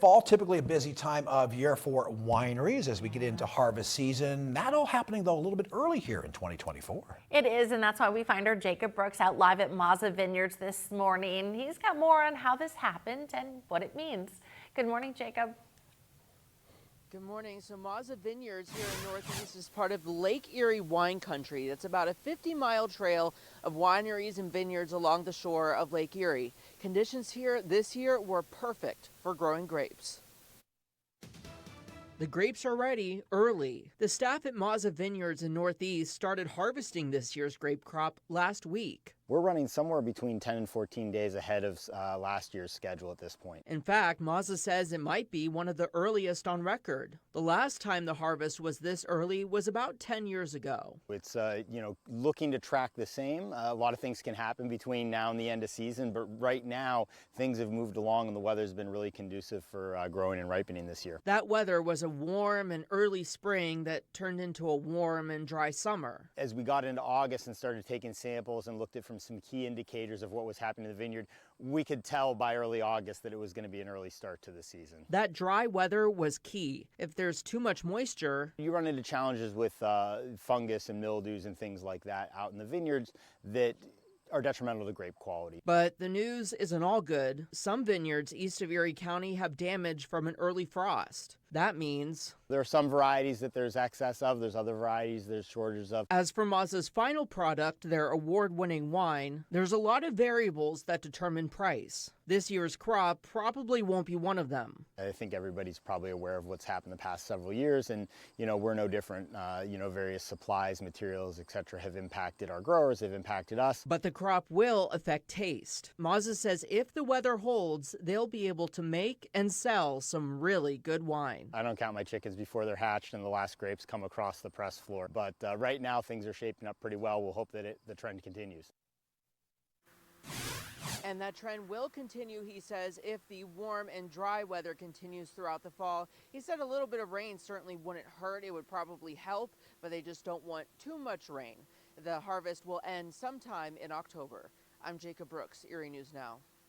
fall, typically a busy time of year for wineries as we get into harvest season. That all happening, though, a little bit early here in 2024. It is, and that's why we find our Jacob Brooks out live at Mazza Vineyards this morning. He's got more on how this happened and what it means. Good morning, Jacob. Good morning. So Mazza Vineyards here in Northeast is part of Lake Erie wine country. It's about a 50-mile trail of wineries and vineyards along the shore of Lake Erie. Conditions here this year were perfect for growing grapes. The grapes are ready early. The staff at Mazza Vineyards in Northeast started harvesting this year's grape crop last week. We're running somewhere between 10 and 14 days ahead of last year's schedule at this point. In fact, Mazza says it might be one of the earliest on record. The last time the harvest was this early was about 10 years ago. It's looking to track the same. A lot of things can happen between now and the end of season, but right now things have moved along and the weather's been really conducive for growing and ripening this year. That weather was a warm and early spring that turned into a warm and dry summer. As we got into August and started taking samples and looked at from some key indicators of what was happening in the vineyard, we could tell by early August that it was going to be an early start to the season. That dry weather was key. If there's too much moisture, you run into challenges with fungus and mildews and things like that out in the vineyards that are detrimental to grape quality. But the news isn't all good. Some vineyards east of Erie County have damage from an early frost. That means there are some varieties that there's excess of, there's other varieties there's shortages of. As for Mazza's final product, their award-winning wine, there's a lot of variables that determine price. This year's crop probably won't be one of them. I think everybody's probably aware of what's happened the past several years, and we're no different. Various supplies, materials, etc. have impacted our growers, have impacted us. But the crop will affect taste. Mazza says if the weather holds, they'll be able to make and sell some really good wine. I don't count my chickens before they're hatched and the last grapes come across the press floor. But right now things are shaping up pretty well. We'll hope that the trend continues. And that trend will continue, he says, if the warm and dry weather continues throughout the fall. He said a little bit of rain certainly wouldn't hurt. It would probably help, but they just don't want too much rain. The harvest will end sometime in October. I'm Jacob Brooks, Erie News Now.